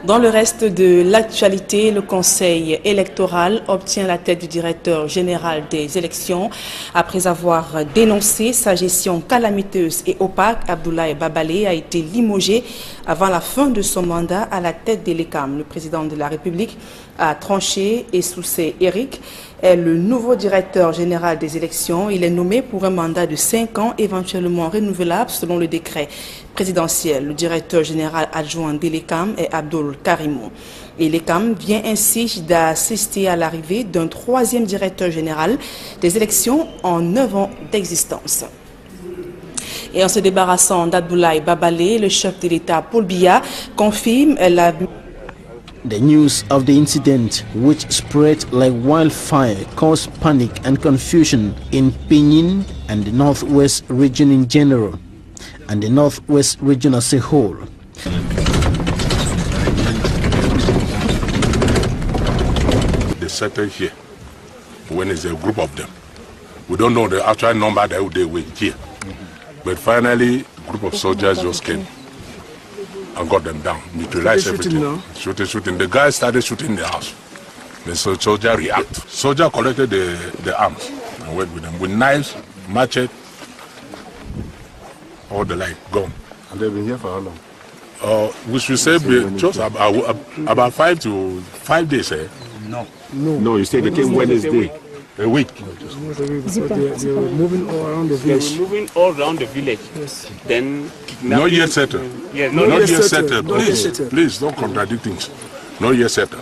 Dans le reste de l'actualité, le Conseil électoral obtient la tête du directeur général des élections. Après avoir dénoncé sa gestion calamiteuse et opaque, Abdoulaye Babalé a été limogé avant la fin de son mandat à la tête de l'ECAM. Le président de la République a tranché et Soussé Eric est le nouveau directeur général des élections. Il est nommé pour un mandat de 5 ans, éventuellement renouvelable selon le décret présidentiel. Le directeur général adjoint de l'ECAM est Abdoul Karimou. Et l'ECAM vient ainsi d'assister à l'arrivée d'un 3e directeur général des élections en 9 ans d'existence. Et en se débarrassant d'Abdoulaye Babalé, le chef de l'État Paul Biya confirme la... The news of the incident, which spread like wildfire, caused panic and confusion in Pinyin and the Northwest region in general, and the Northwest region as a whole. They settled here when it's a group of them. We don't know the actual number that they were here. But finally, a group of soldiers just came and got them down, neutralized everything. Shooting. The guys started shooting the house. The soldier reacted. Soldier collected the arms and went with them. With knives, machete, all the like, gone. And they've been here for how long? We should say just about 5 days. No, you said they came Wednesday. A week. They were moving all around the village. They were moving all around the village. Yes. Then not yet settled. Yes, not yet settled. Please don't contradict things. Not yet settled.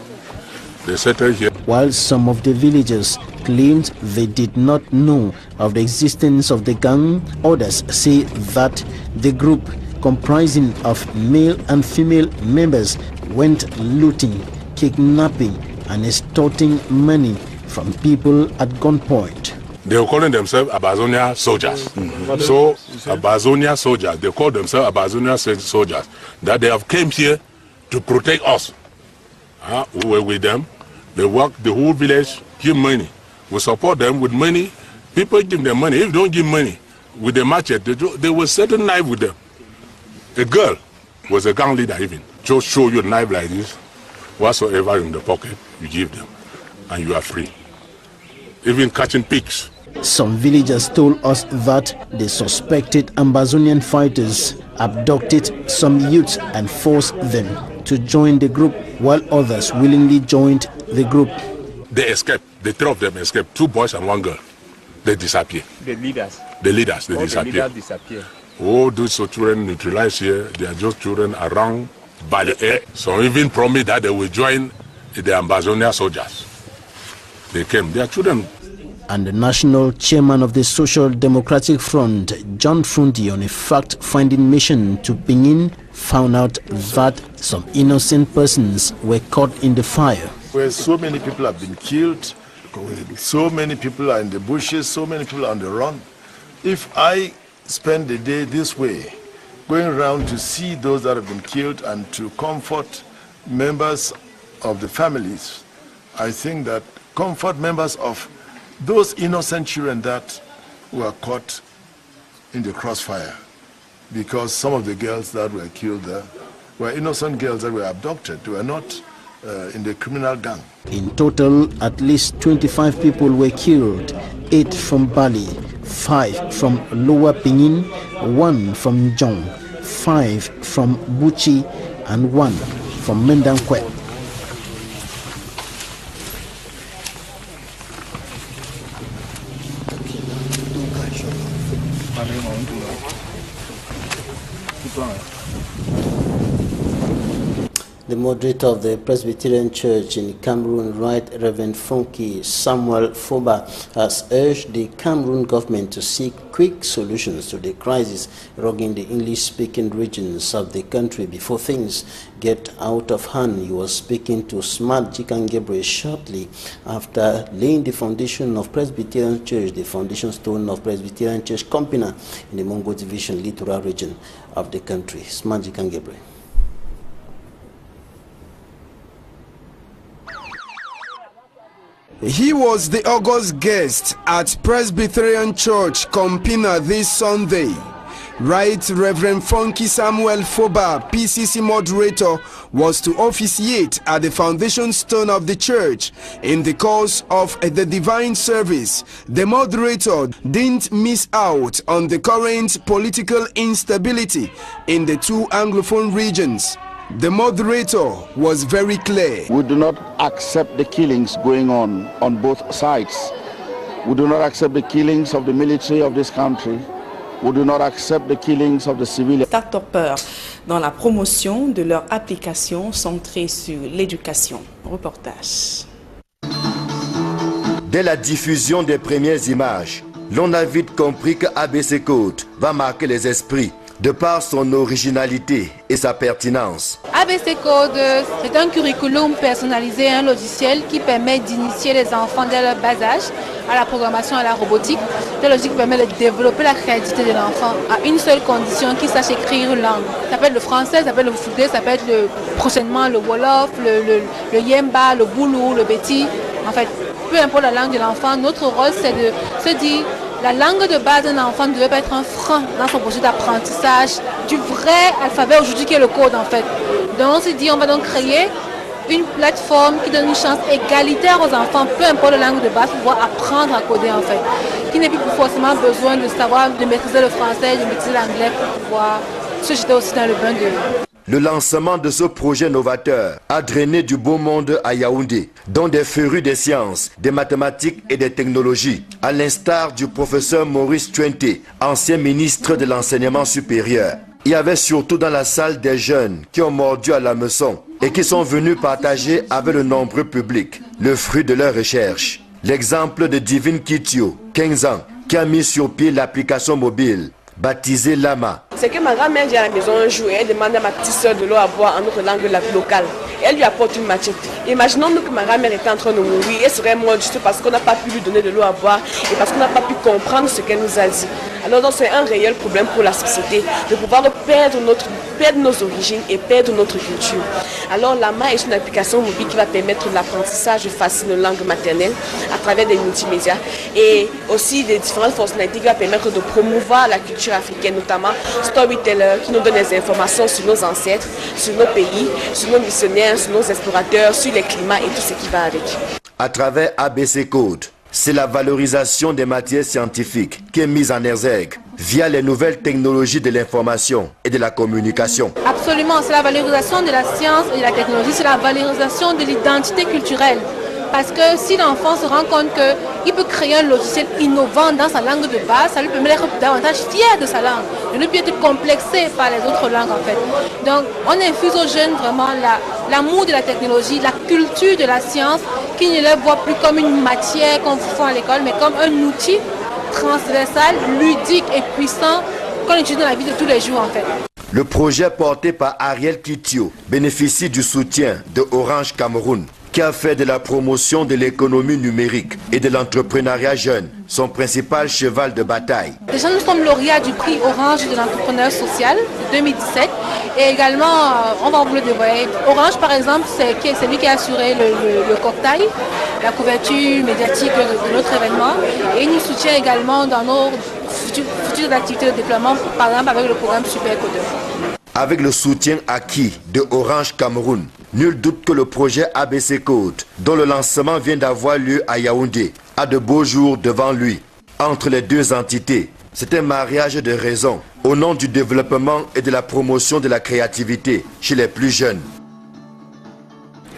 They settled here. While some of the villagers claimed they did not know of the existence of the gang, others say that the group comprising of male and female members went looting, kidnapping and extorting money from people at gunpoint. They were calling themselves Abazonia soldiers. So, Abazonia soldiers, they call themselves Abazonia soldiers, that they have came here to protect us. We were with them. They work the whole village, give money. We support them with money. People give them money. If you don't give money, with the machete, they will set a knife with them. A girl was a gang leader even. Just show you a knife like this, whatsoever in the pocket, you give them, and you are free. Even catching pigs. Some villagers told us that the suspected Ambazonian fighters abducted some youths and forced them to join the group, while others willingly joined the group. They escaped. The 3 of them escaped. 2 boys and 1 girl. They disappeared. The leaders. The leaders, they all disappeared. The leaders disappeared. Oh, those children neutralized here. They are just children around by the air. Some even promised that they will join the Ambazonia soldiers. They came. They are children. And the national chairman of the Social Democratic Front, John Frundi, on a fact-finding mission to Pinyin, found out that some innocent persons were caught in the fire. Where so many people have been killed, so many people are in the bushes, so many people are on the run. If I spend the day this way, going around to see those that have been killed and to comfort members of the families, I think that comfort members of those innocent children that were caught in the crossfire, because some of the girls that were killed there were innocent girls that were abducted. They were not in the criminal gang. In total, at least 25 people were killed, 8 from Bali, 5 from Lower Pinyin, 1 from Jong, 5 from Buchi, and 1 from Mendankwe. The moderator of the Presbyterian Church in Cameroon, Right Reverend Funky Samuel Foba, has urged the Cameroon government to seek quick solutions to the crisis rocking the English-speaking regions of the country before things get out of hand. He was speaking to Smart Jikangebre shortly after laying the foundation of Presbyterian Church, the foundation stone of Presbyterian Church Compina in the Mongo Division littoral region of the country. Smart Jikangebre. He was the August guest at Presbyterian Church Compina this Sunday. Right Reverend Funky Samuel Foba, PCC moderator, was to officiate at the foundation stone of the church. In the course of the divine service, the moderator didn't miss out on the current political instability in the two Anglophone regions. The moderator was very clear. We do not accept the killings going on both sides. We do not accept the killings of the military of this country. We do not accept the killings of the civilians. Start-upers dans la promotion de leur application centrée sur l'éducation. Reportage. Dès la diffusion des premières images, l'on a vite compris que ABC Code va marquer les esprits de par son originalité et sa pertinence. ABC Code, c'est un curriculum personnalisé, un logiciel qui permet d'initier les enfants dès leur bas âge à la programmation, à la robotique. C'est logique qui permet de développer la créativité de l'enfant à une seule condition, qu'il sache écrire une langue. Ça peut être le français, ça peut être le foudé, ça peut être prochainement le wolof, le yemba, le boulou, le beti. En fait, peu importe la langue de l'enfant, notre rôle c'est de se dire la langue de base d'un enfant ne devait pas être un frein dans son projet d'apprentissage du vrai alphabet aujourd'hui qui est le code en fait. Donc on s'est dit on va donc créer une plateforme qui donne une chance égalitaire aux enfants, peu importe la langue de base, pour pouvoir apprendre à coder en fait. Qui n'est plus forcément besoin de savoir, de maîtriser le français, de maîtriser l'anglais pour pouvoir se jeter aussi dans le bain de... Le lancement de ce projet novateur a drainé du beau monde à Yaoundé, dont des férus des sciences, des mathématiques et des technologies, à l'instar du professeur Maurice Twente, ancien ministre de l'enseignement supérieur. Il y avait surtout dans la salle des jeunes qui ont mordu à l'hameçon et qui sont venus partager avec le nombreux public le fruit de leurs recherches. L'exemple de Divine Kitio, 15 ans, qui a mis sur pied l'application mobile baptisée Lama. C'est que ma grand-mère vient à la maison un jour et elle demande à ma petite soeur de l'eau à boire en notre langue locale. Et elle lui apporte une machette. Imaginons-nous que ma grand-mère était en train de mourir. Elle serait morte juste parce qu'on n'a pas pu lui donner de l'eau à boire et parce qu'on n'a pas pu comprendre ce qu'elle nous a dit. Alors c'est un réel problème pour la société de pouvoir perdre nos origines et perdre notre culture. Alors Lama est une application mobile qui va permettre l'apprentissage facile de langue maternelle à travers des multimédias et aussi des différentes fonctionnalités qui va permettre de promouvoir la culture africaine, notamment Storyteller qui nous donne des informations sur nos ancêtres, sur nos pays, sur nos missionnaires, sur nos explorateurs, sur les climats et tout ce qui va avec. À travers ABC Code, c'est la valorisation des matières scientifiques qui est mise en exergue via les nouvelles technologies de l'information et de la communication. Absolument, c'est la valorisation de la science et de la technologie, c'est la valorisation de l'identité culturelle. Parce que si l'enfant se rend compte qu'il peut créer un logiciel innovant dans sa langue de base, ça lui permet d'être davantage fier de sa langue, de ne plus être complexé par les autres langues en fait. Donc on infuse aux jeunes vraiment l'amour de la technologie, la culture de la science, qui ne les voit plus comme une matière qu'on fait à l'école, mais comme un outil transversal, ludique et puissant qu'on utilise dans la vie de tous les jours en fait. Le projet porté par Ariel Kitio bénéficie du soutien de Orange Cameroun, qui a fait de la promotion de l'économie numérique et de l'entrepreneuriat jeune son principal cheval de bataille. Déjà, nous sommes lauréats du prix Orange de l'entrepreneuriat social de 2017 et également, on va vous le dévoiler. Orange, par exemple, c'est lui qui a assuré le cocktail, la couverture médiatique de notre événement et il nous soutient également dans nos futures activités de déploiement, par exemple avec le programme Super Codeur. Avec le soutien acquis de Orange Cameroun, nul doute que le projet ABC Code, dont le lancement vient d'avoir lieu à Yaoundé, a de beaux jours devant lui. Entre les deux entités, c'est un mariage de raisons au nom du développement et de la promotion de la créativité chez les plus jeunes.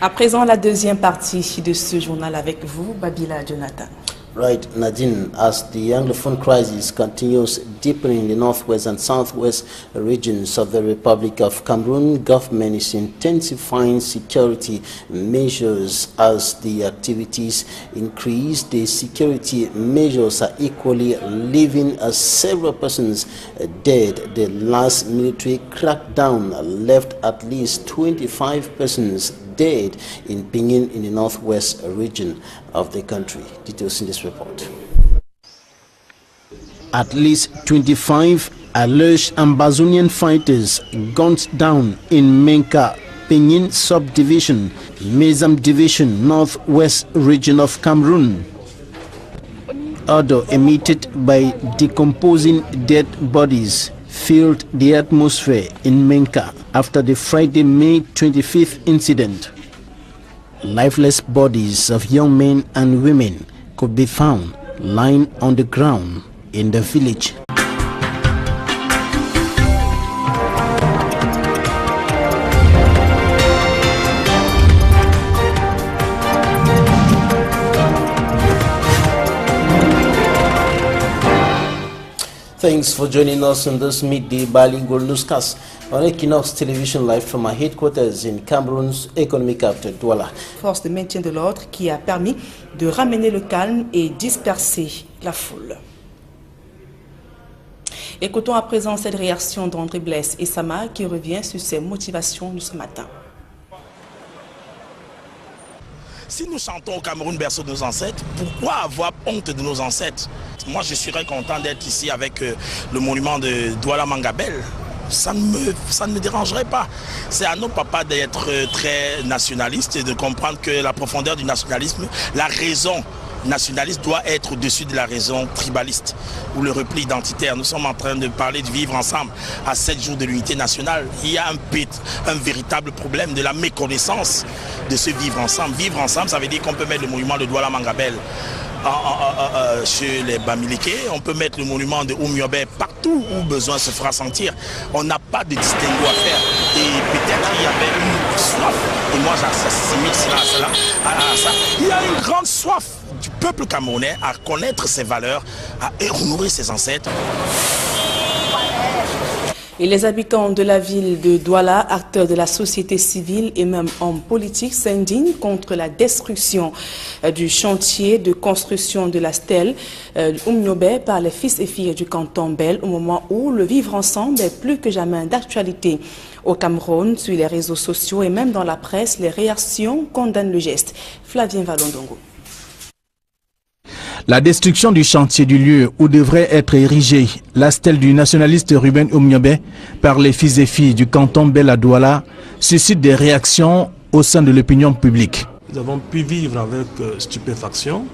À présent, la deuxième partie de ce journal avec vous, Babila Jonathan. Right, Nadine, as the Anglophone crisis continues deepening in the northwest and southwest regions of the Republic of Cameroon, government is intensifying security measures as the activities increase. The security measures are equally leaving several persons dead. The last military crackdown left at least 25 persons dead in Pingin in the northwest region of the country. Details in this report. At least 25 alleged Ambazonian fighters gunned down in Menka, Pingin subdivision, Mezam division, northwest region of Cameroon. Odor emitted by decomposing dead bodies filled the atmosphere in Menka after the Friday, May 25th incident. Lifeless bodies of young men and women could be found lying on the ground in the village. Thanks for joining us on this midday bilingual newscast on Equinox Television Live from our headquarters in Cameroon's economic capital, Douala. Force de maintien de l'ordre qui a permis de ramener le calme et disperser la foule. Écoutons à présent cette réaction d'André Blaise et Sama qui revient sur ses motivations de ce matin. Si nous chantons au Cameroun berceau de nos ancêtres, pourquoi avoir honte de nos ancêtres? Moi, je serais content d'être ici avec le monument de Douala Mangabel. Ça ne me dérangerait pas. C'est à nos papas d'être très nationalistes et de comprendre que la profondeur du nationalisme, la raison nationaliste doit être au-dessus de la raison tribaliste ou le repli identitaire. Nous sommes en train de parler de vivre ensemble à 7 jours de l'unité nationale. Il y a un véritable problème de la méconnaissance de ce vivre ensemble. Vivre ensemble, ça veut dire qu'on peut mettre le monument de Douala Mangabel chez les Bamileke, on peut mettre le monument de Oumiobe partout où besoin se fera sentir. On n'a pas de distinguo à faire. Et peut-être qu'il y avait une soif, et moi j'assimile cela à ça. Il y a une grande soif du peuple camerounais à connaître ses valeurs, à honorer ses ancêtres. Et les habitants de la ville de Douala, acteurs de la société civile et même hommes politiques, s'indignent contre la destruction du chantier de construction de la stèle Oumiobe par les fils et filles du canton Bel au moment où le vivre ensemble est plus que jamais d'actualité. Au Cameroun, sur les réseaux sociaux et même dans la presse, les réactions condamnent le geste. Flavien Valondongo. La destruction du chantier du lieu où devrait être érigée la stèle du nationaliste Ruben Oumiobe par les fils et filles du canton Bel à Douala suscite des réactions au sein de l'opinion publique. Nous avons pu vivre avec stupéfaction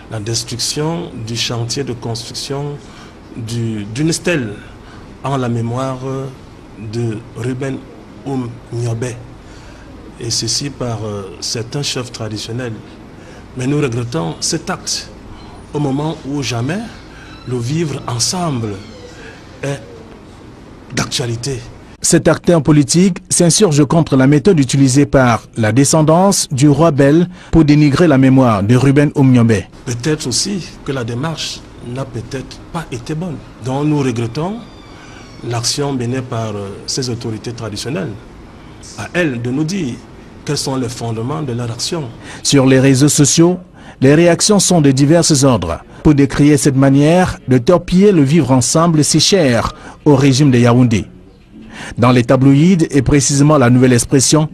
la destruction du chantier de construction d'une stèle en la mémoire de Ruben Oumiobe, et ceci par certains chefs traditionnels. Mais nous regrettons cet acte au moment où jamais le vivre ensemble est d'actualité. Cet acteur politique s'insurge contre la méthode utilisée par la descendance du roi Bel pour dénigrer la mémoire de Ruben Oumiobe. Peut-être aussi que la démarche n'a peut-être pas été bonne. Donc nous regrettons l'action menée par ces autorités traditionnelles. À elles de nous dire quels sont les fondements de leur action. Sur les réseaux sociaux, les réactions sont de divers ordres pour décrier cette manière de torpiller le vivre ensemble si cher au régime de Yaoundé. Dans les tabloïds et précisément la Nouvelle Expression,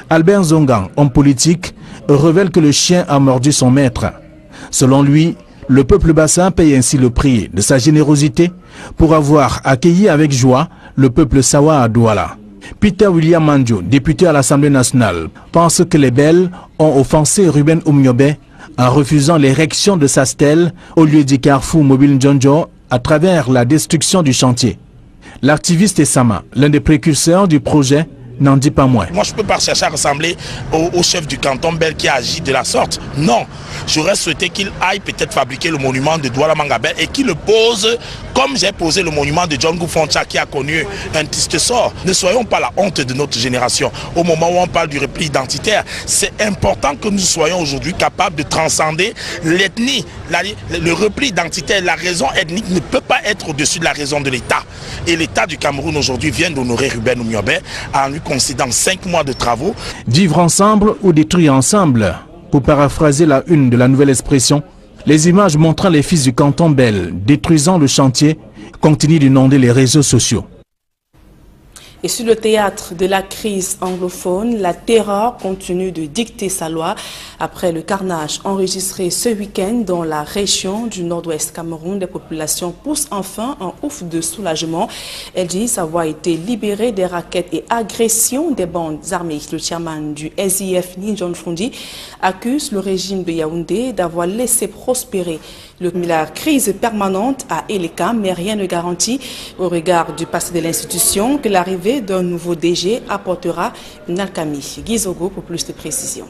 Albert Zongan, homme politique, révèle que le chien a mordu son maître. Selon lui, le peuple bassin paye ainsi le prix de sa générosité pour avoir accueilli avec joie le peuple Sawa à Douala. Peter William Mandjo, député à l'Assemblée nationale, pense que les Bels ont offensé Ruben Oumiobe en refusant l'érection de sa stèle au lieu du carrefour mobile Njonjo à travers la destruction du chantier. L'activiste Essama, l'un des précurseurs du projet, n'en dit pas moins. Moi, je ne peux pas chercher à ressembler au chef du canton Bel qui agit de la sorte. Non, j'aurais souhaité qu'il aille peut-être fabriquer le monument de Douala Mangabel et qu'il le pose comme j'ai posé le monument de John Goufoncha qui a connu un triste sort. Ne soyons pas la honte de notre génération. Au moment où on parle du repli identitaire, c'est important que nous soyons aujourd'hui capables de transcender l'ethnie. Le repli identitaire, la raison ethnique ne peut pas être au-dessus de la raison de l'État. Et l'État du Cameroun aujourd'hui vient d'honorer Ruben Oumyobé en lui concédant 5 mois de travaux. Vivre ensemble ou détruire ensemble, pour paraphraser la une de la nouvelle expression, les images montrant les fils du canton Bel détruisant le chantier continuent d'inonder les réseaux sociaux. Et sur le théâtre de la crise anglophone, la terreur continue de dicter sa loi après le carnage enregistré ce week-end dans la région du nord-ouest Cameroun. Les populations poussent enfin un ouf de soulagement. Elles disent avoir été libérées des rackets et agressions des bandes armées. Le chairman du SIF, Ninjon Fondi, accuse le régime de Yaoundé d'avoir laissé prospérer la crise permanente à Elekam, mais rien ne garantit, au regard du passé de l'institution, que l'arrivée d'un nouveau DG apportera une alchimie. Gizogo pour plus de précision.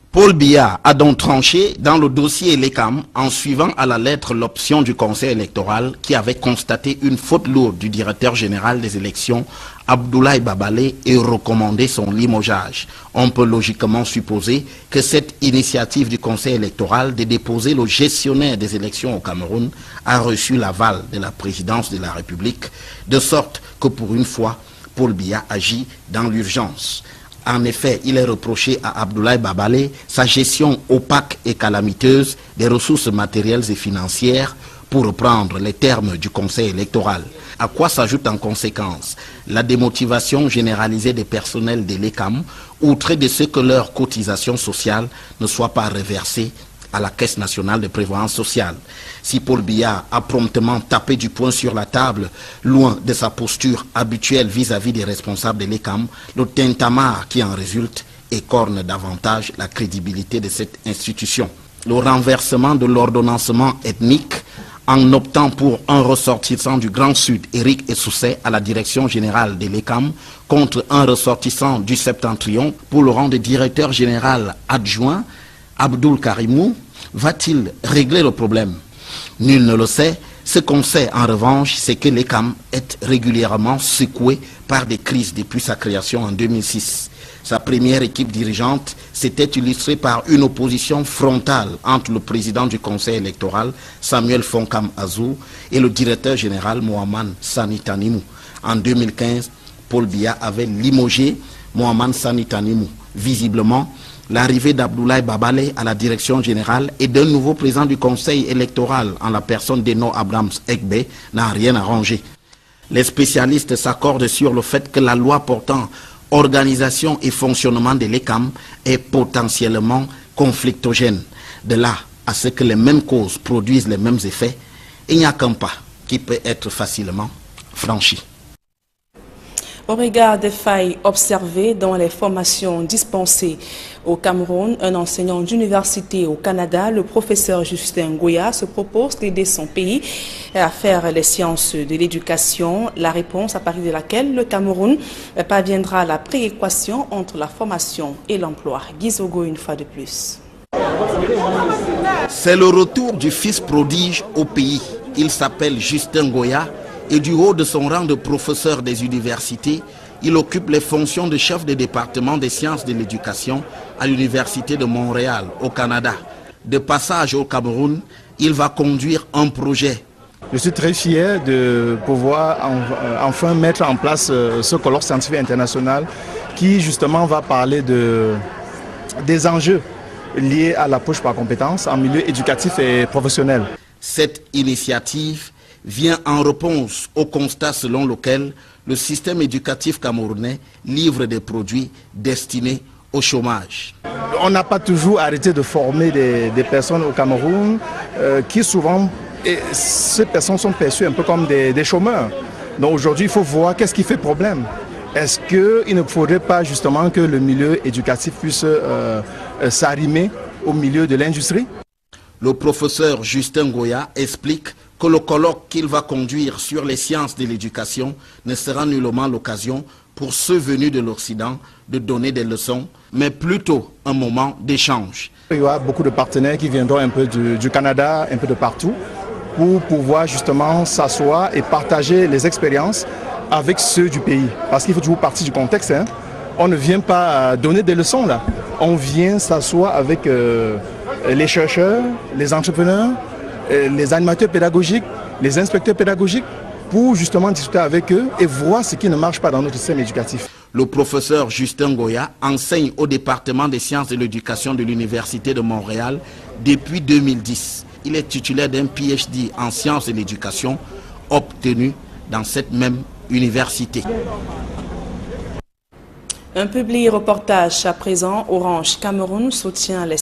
Paul Biya a donc tranché dans le dossier Elekam en suivant à la lettre l'option du conseil électoral qui avait constaté une faute lourde du directeur général des élections, Abdoulaye Babalé, et recommandé son limogeage. On peut logiquement supposer que cette initiative du conseil électoral de déposer le gestionnaire des élections au Cameroun a reçu l'aval de la présidence de la République, de sorte que pour une fois, Paul Biya agit dans l'urgence. En effet, il est reproché à Abdoulaye Babalé sa gestion opaque et calamiteuse des ressources matérielles et financières, pour reprendre les termes du conseil électoral. À quoi s'ajoute en conséquence la démotivation généralisée des personnels de l'ECAM, outre de ce que leurs cotisations sociales ne soient pas reversées à la Caisse nationale de prévoyance sociale. Si Paul Biya a promptement tapé du poing sur la table, loin de sa posture habituelle vis-à-vis des responsables de l'ECAM, le tintamarre qui en résulte écorne davantage la crédibilité de cette institution. Le renversement de l'ordonnancement ethnique en optant pour un ressortissant du Grand Sud, Éric Essoussé, à la direction générale de l'ECAM, contre un ressortissant du Septentrion pour le rang de directeur général adjoint, Abdoul Karimou, va-t-il régler le problème? Nul ne le sait. Ce qu'on sait en revanche, c'est que l'ECAM est régulièrement secoué par des crises depuis sa création en 2006. Sa première équipe dirigeante s'était illustrée par une opposition frontale entre le président du conseil électoral, Samuel Fonkam Azou, et le directeur général Mohamed Sani Tanimou. En 2015, Paul Biya avait limogé Mohamed Sani Tanimou. Visiblement, l'arrivée d'Abdoulaye Babalé à la direction générale et d'un nouveau président du conseil électoral en la personne d'Eno Abrams Egbe n'a rien arrangé. Les spécialistes s'accordent sur le fait que la loi portant organisation et fonctionnement de l'ECAM est potentiellement conflictogène. De là à ce que les mêmes causes produisent les mêmes effets, il n'y a qu'un pas qui peut être facilement franchi. Au regard des failles observées dans les formations dispensées au Cameroun, un enseignant d'université au Canada, le professeur Justin Ngoya, se propose d'aider son pays à faire les sciences de l'éducation, la réponse à partir de laquelle le Cameroun parviendra à la prééquation entre la formation et l'emploi. Gizogo une fois de plus. C'est le retour du fils prodige au pays. Il s'appelle Justin Ngoya. Et du haut de son rang de professeur des universités, il occupe les fonctions de chef de département des sciences de l'éducation à l'Université de Montréal, au Canada. De passage au Cameroun, il va conduire un projet. Je suis très fier de pouvoir enfin mettre en place ce colloque scientifique international qui justement va parler des enjeux liés à l'approche par compétences en milieu éducatif et professionnel. Cette initiative vient en réponse au constat selon lequel le système éducatif camerounais livre des produits destinés au chômage. On n'a pas toujours arrêté de former des personnes au Cameroun qui souvent, ces personnes sont perçues un peu comme des chômeurs. Donc aujourd'hui, il faut voir qu'est-ce qui fait problème. Est-ce qu'il ne faudrait pas justement que le milieu éducatif puisse s'arrimer au milieu de l'industrie? Le professeur Justin Ngoya explique que le colloque qu'il va conduire sur les sciences de l'éducation ne sera nullement l'occasion pour ceux venus de l'Occident de donner des leçons, mais plutôt un moment d'échange. Il y aura beaucoup de partenaires qui viendront un peu du Canada, un peu de partout, pour pouvoir justement s'asseoir et partager les expériences avec ceux du pays. Parce qu'il faut toujours partir du contexte. Hein. On ne vient pas donner des leçons là. On vient s'asseoir avec les chercheurs, les entrepreneurs, les animateurs pédagogiques, les inspecteurs pédagogiques, pour justement discuter avec eux et voir ce qui ne marche pas dans notre système éducatif. Le professeur Justin Goya enseigne au département des sciences de l'éducation de l'Université de Montréal depuis 2010. Il est titulaire d'un PhD en sciences de l'éducation obtenu dans cette même université. Un public reportage à présent. Orange Cameroun soutient les